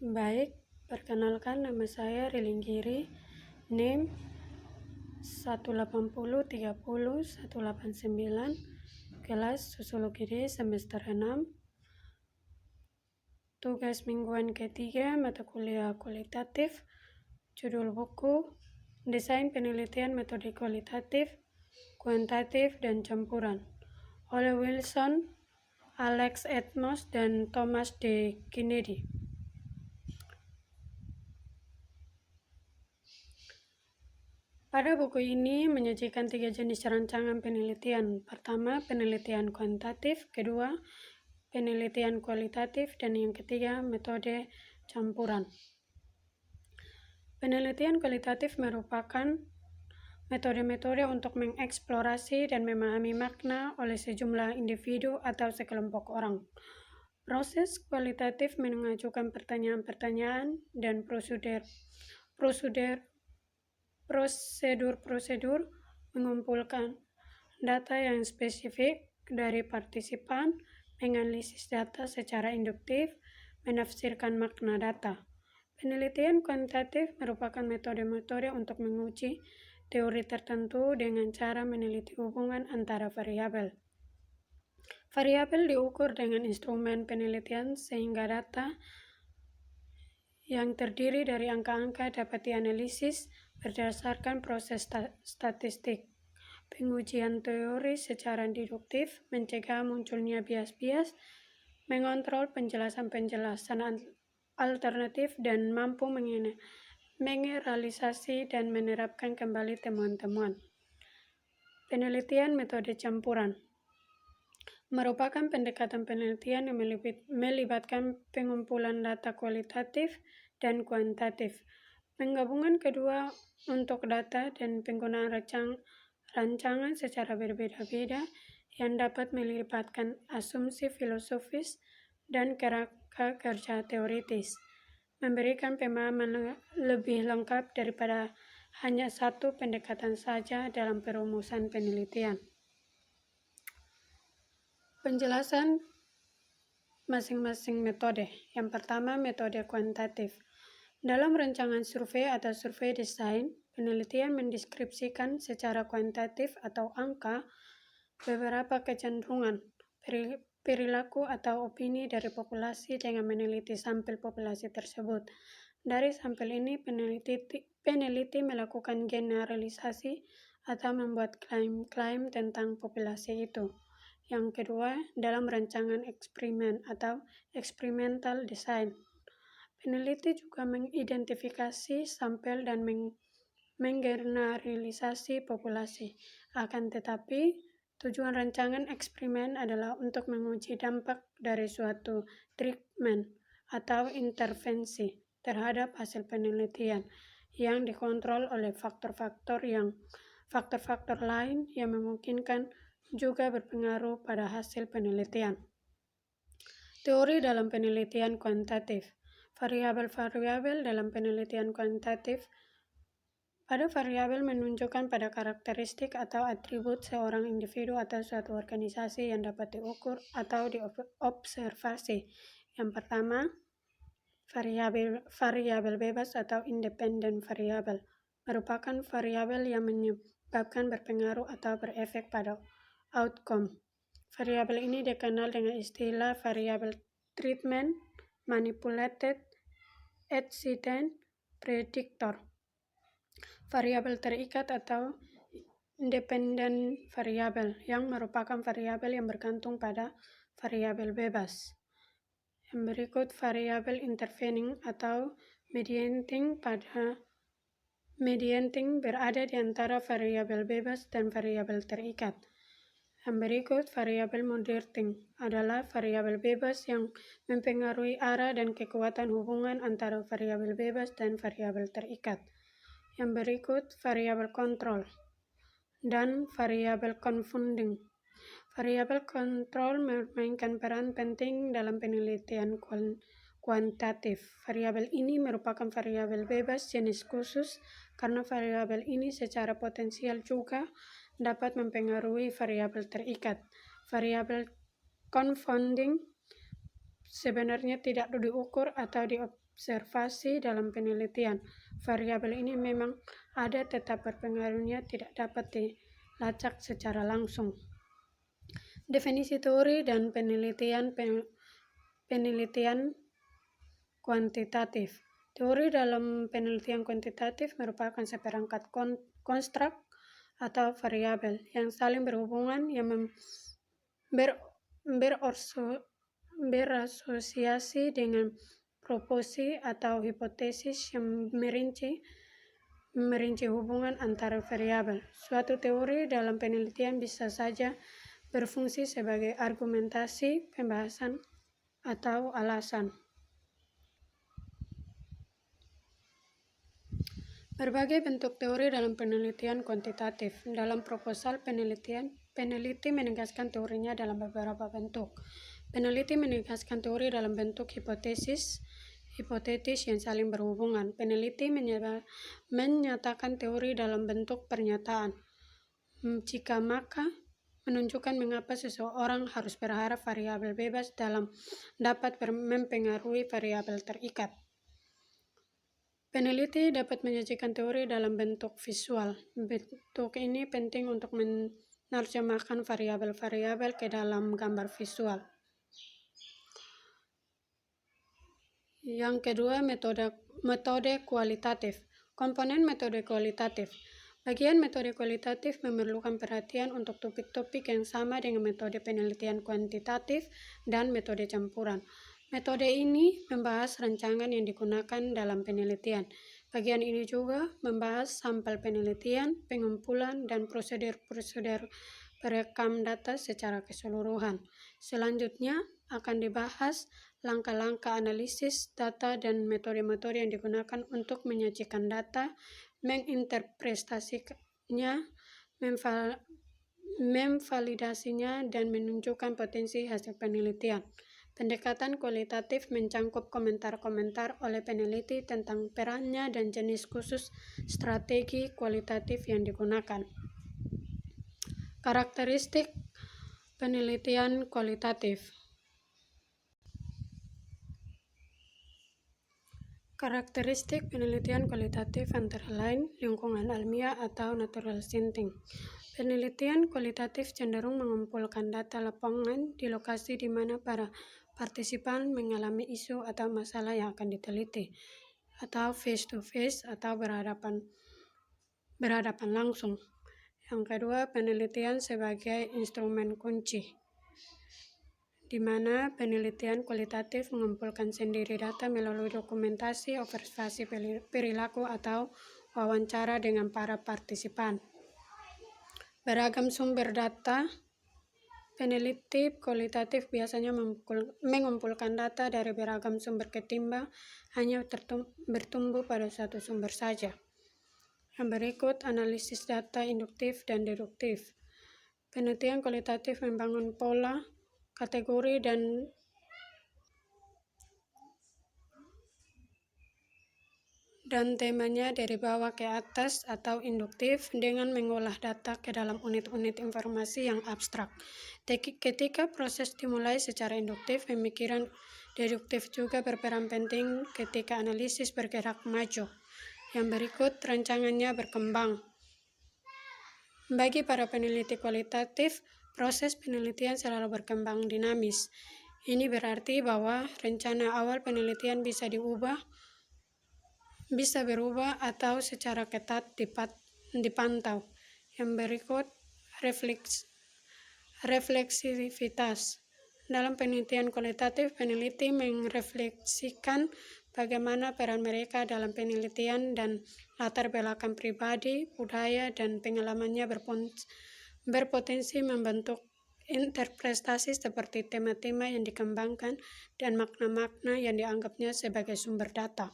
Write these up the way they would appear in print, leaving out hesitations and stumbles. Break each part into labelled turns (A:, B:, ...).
A: Baik, perkenalkan nama saya Rilinggiri, NIM 18030 189, kelas Sosiologi D semester 6, tugas mingguan ketiga mata kuliah kualitatif, judul buku Desain Penelitian Metode Kualitatif, Kuantitatif, dan Campuran oleh Wilson, Alex Edmos, dan Thomas D. Kennedy. Pada buku ini menyajikan 3 jenis rancangan penelitian. Pertama, penelitian kuantitatif. Kedua, penelitian kualitatif. Dan yang ketiga, metode campuran. Penelitian kualitatif merupakan metode-metode untuk mengeksplorasi dan memahami makna oleh sejumlah individu atau sekelompok orang. Proses kualitatif mengajukan pertanyaan-pertanyaan dan prosedur mengumpulkan data yang spesifik dari partisipan, menganalisis data secara induktif, menafsirkan makna data. Penelitian kuantitatif merupakan metode-metode untuk menguji teori tertentu dengan cara meneliti hubungan antara variabel. Variabel diukur dengan instrumen penelitian sehingga data yang terdiri dari angka-angka dapat dianalisis berdasarkan proses statistik. Pengujian teori secara deduktif mencegah munculnya bias-bias, mengontrol penjelasan-penjelasan alternatif, dan mampu mengeneralisasi dan menerapkan kembali temuan-temuan. Penelitian metode campuran merupakan pendekatan penelitian yang melibatkan pengumpulan data kualitatif dan kuantitatif, penggabungan kedua untuk data, dan penggunaan rancangan secara berbeda-beda yang dapat melibatkan asumsi filosofis dan kerja teoritis, memberikan pemahaman lebih lengkap daripada hanya satu pendekatan saja dalam perumusan penelitian. Penjelasan masing-masing metode. Yang pertama, metode kuantitatif. Dalam rancangan survei atau survei desain, penelitian mendeskripsikan secara kuantitatif atau angka beberapa kecenderungan, perilaku atau opini dari populasi dengan meneliti sampel populasi tersebut. Dari sampel ini, peneliti melakukan generalisasi atau membuat klaim-klaim tentang populasi itu. Yang kedua, dalam rancangan eksperimen atau experimental design, peneliti juga mengidentifikasi sampel dan menggeneralisasi populasi. Akan tetapi, tujuan rancangan eksperimen adalah untuk menguji dampak dari suatu treatment atau intervensi terhadap hasil penelitian yang dikontrol oleh faktor-faktor lain yang memungkinkan juga berpengaruh pada hasil penelitian. Teori dalam penelitian kuantitatif. Variabel-variabel dalam penelitian kuantitatif. Pada variabel menunjukkan pada karakteristik atau atribut seorang individu atau suatu organisasi yang dapat diukur atau diobservasi. Yang pertama, variabel bebas atau independent variabel merupakan variabel yang menyebabkan berpengaruh atau berefek pada outcome. Variabel ini dikenal dengan istilah variabel treatment, manipulated, antecedent, predictor. Variabel terikat atau independent variabel yang merupakan variabel yang bergantung pada variabel bebas. Yang berikut variabel intervening atau mediating berada di antara variabel bebas dan variabel terikat. Yang berikut variabel moderating adalah variabel bebas yang mempengaruhi arah dan kekuatan hubungan antara variabel bebas dan variabel terikat. Yang berikut variabel kontrol dan variabel confounding. Variabel kontrol memainkan peran penting dalam penelitian kuantitatif. Variabel ini merupakan variabel bebas jenis khusus karena variabel ini secara potensial juga dapat mempengaruhi variabel terikat. Variabel confounding sebenarnya tidak diukur atau observasi dalam penelitian. Variabel ini memang ada, tetap berpengaruhnya tidak dapat dilacak secara langsung. Definisi teori dan penelitian kuantitatif. Teori dalam penelitian kuantitatif merupakan seperangkat konstruk atau variabel yang saling berhubungan yang berasosiasi dengan proporsi atau hipotesis yang merinci hubungan antara variabel. Suatu teori dalam penelitian bisa saja berfungsi sebagai argumentasi, pembahasan, atau alasan. Berbagai bentuk teori dalam penelitian kuantitatif. Dalam proposal penelitian, peneliti menegaskan teorinya dalam beberapa bentuk. Peneliti menegaskan teori dalam bentuk hipotetis yang saling berhubungan. Peneliti menyatakan teori dalam bentuk pernyataan. Jika maka menunjukkan mengapa seseorang harus berharap variabel bebas dapat mempengaruhi variabel terikat. Peneliti dapat menyajikan teori dalam bentuk visual. Bentuk ini penting untuk menerjemahkan variabel-variabel ke dalam gambar visual. Yang kedua, metode kualitatif. Komponen metode kualitatif. Bagian metode kualitatif memerlukan perhatian untuk topik-topik yang sama dengan metode penelitian kuantitatif dan metode campuran. Metode ini membahas rancangan yang digunakan dalam penelitian. Bagian ini juga membahas sampel penelitian, pengumpulan, dan prosedur-prosedur perekam data secara keseluruhan. Selanjutnya akan dibahas langkah-langkah analisis data dan metode-metode yang digunakan untuk menyajikan data, menginterpretasikannya, memvalidasinya, dan menunjukkan potensi hasil penelitian. Pendekatan kualitatif mencangkup komentar-komentar oleh peneliti tentang perannya dan jenis khusus strategi kualitatif yang digunakan. Karakteristik penelitian kualitatif. Karakteristik penelitian kualitatif antara lain lingkungan ilmiah atau natural setting. Penelitian kualitatif cenderung mengumpulkan data lapangan di lokasi di mana para partisipan mengalami isu atau masalah yang akan diteliti, atau face-to-face atau berhadapan langsung. Yang kedua, penelitian sebagai instrumen kunci, di mana penelitian kualitatif mengumpulkan sendiri data melalui dokumentasi, observasi perilaku, atau wawancara dengan para partisipan. Beragam sumber data. Peneliti kualitatif biasanya mengumpulkan data dari beragam sumber ketimbang hanya bertumbuh pada satu sumber saja. Yang berikut, analisis data induktif dan deduktif. Penelitian kualitatif membangun pola, kategori, dan temanya dari bawah ke atas atau induktif dengan mengolah data ke dalam unit-unit informasi yang abstrak. Ketika proses dimulai secara induktif, pemikiran deduktif juga berperan penting ketika analisis bergerak maju. Yang berikut, rancangannya berkembang. Bagi para peneliti kualitatif, proses penelitian selalu berkembang dinamis. Ini berarti bahwa rencana awal penelitian bisa berubah atau secara ketat dipantau. Yang berikut, refleksivitas. Dalam penelitian kualitatif, peneliti merefleksikan bagaimana peran mereka dalam penelitian dan latar belakang pribadi, budaya, dan pengalamannya berpotensi membentuk interpretasi seperti tema-tema yang dikembangkan dan makna-makna yang dianggapnya sebagai sumber data.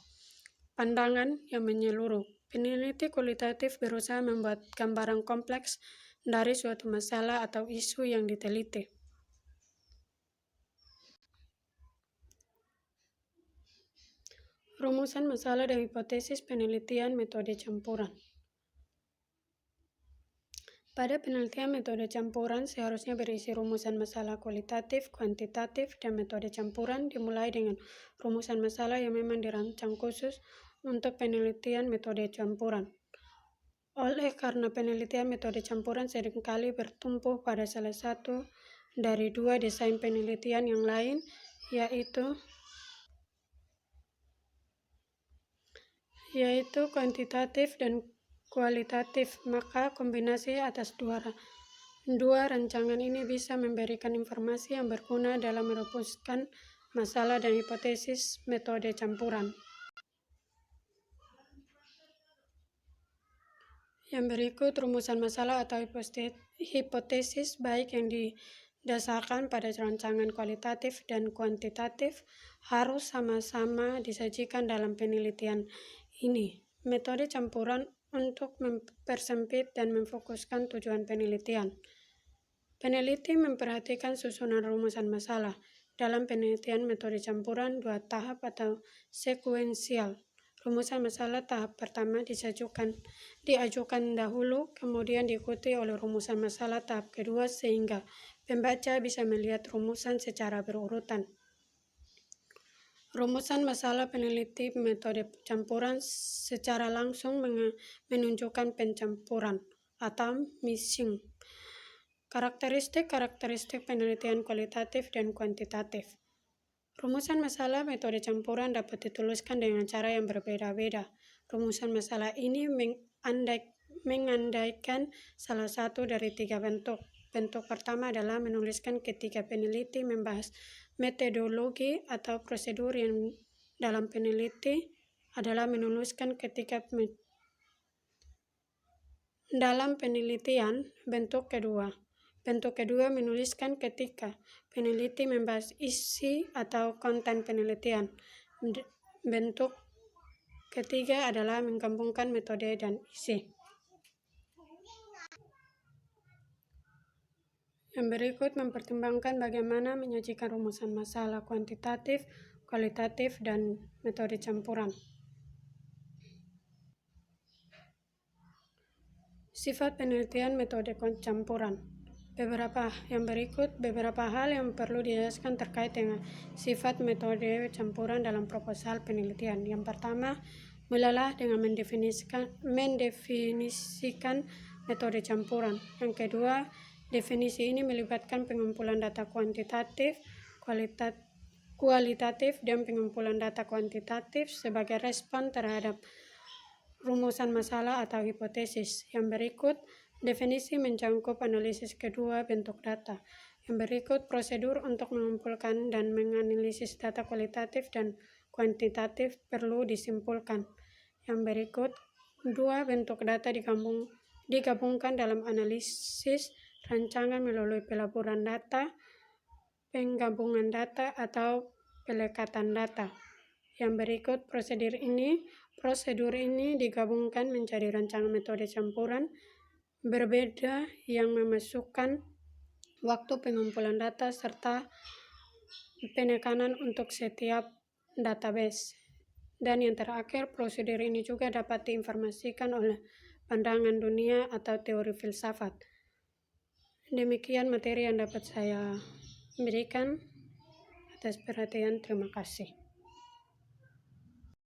A: Pandangan yang menyeluruh. Peneliti kualitatif berusaha membuat gambaran kompleks dari suatu masalah atau isu yang diteliti. Rumusan masalah dan hipotesis penelitian metode campuran. Pada penelitian metode campuran seharusnya berisi rumusan masalah kualitatif, kuantitatif, dan metode campuran dimulai dengan rumusan masalah yang memang dirancang khusus untuk penelitian metode campuran. Oleh karena penelitian metode campuran seringkali bertumpu pada salah satu dari dua desain penelitian yang lain, yaitu kuantitatif dan kualitatif, maka kombinasi atas dua rancangan ini bisa memberikan informasi yang berguna dalam merumuskan masalah dan hipotesis metode campuran. Yang berikut rumusan masalah atau hipotesis baik yang didasarkan pada rancangan kualitatif dan kuantitatif harus sama-sama disajikan dalam penelitian ini. Metode campuran untuk mempersempit dan memfokuskan tujuan penelitian. Peneliti memperhatikan susunan rumusan masalah. Dalam penelitian metode campuran dua tahap atau sekuensial. Rumusan masalah tahap pertama diajukan dahulu, kemudian diikuti oleh rumusan masalah tahap kedua sehingga pembaca bisa melihat rumusan secara berurutan. Rumusan masalah peneliti metode campuran secara langsung menunjukkan pencampuran atau mixing. Karakteristik penelitian kualitatif dan kuantitatif. Rumusan masalah metode campuran dapat dituliskan dengan cara yang berbeda-beda. Rumusan masalah ini mengandaikan salah satu dari tiga bentuk. Bentuk pertama adalah menuliskan ketika peneliti membahas metodologi atau prosedur yang dalam peneliti adalah menuliskan ketika dalam penelitian. Bentuk kedua menuliskan ketika peneliti membahas isi atau konten penelitian. Bentuk ketiga adalah menggabungkan metode dan isi. Yang berikut mempertimbangkan bagaimana menyajikan rumusan masalah kuantitatif, kualitatif, dan metode campuran. Sifat penelitian metode campuran. Beberapa hal yang perlu dijelaskan terkait dengan sifat metode campuran dalam proposal penelitian. Yang pertama, mulailah dengan mendefinisikan metode campuran. Yang kedua, definisi ini melibatkan pengumpulan data kuantitatif, kualitatif, dan pengumpulan data kuantitatif sebagai respon terhadap rumusan masalah atau hipotesis. Yang berikut, definisi mencakup analisis kedua bentuk data. Yang berikut, prosedur untuk mengumpulkan dan menganalisis data kualitatif dan kuantitatif perlu disimpulkan. Yang berikut, dua bentuk data digabungkan dalam analisis rancangan melalui pelaburan data, penggabungan data, atau pelekatan data. Yang berikut, prosedur ini digabungkan menjadi rancangan metode campuran berbeda yang memasukkan waktu pengumpulan data serta penekanan untuk setiap database. Dan yang terakhir, prosedur ini juga dapat diinformasikan oleh pandangan dunia atau teori filsafat. Demikian materi yang dapat saya berikan. Atas perhatian, terima kasih.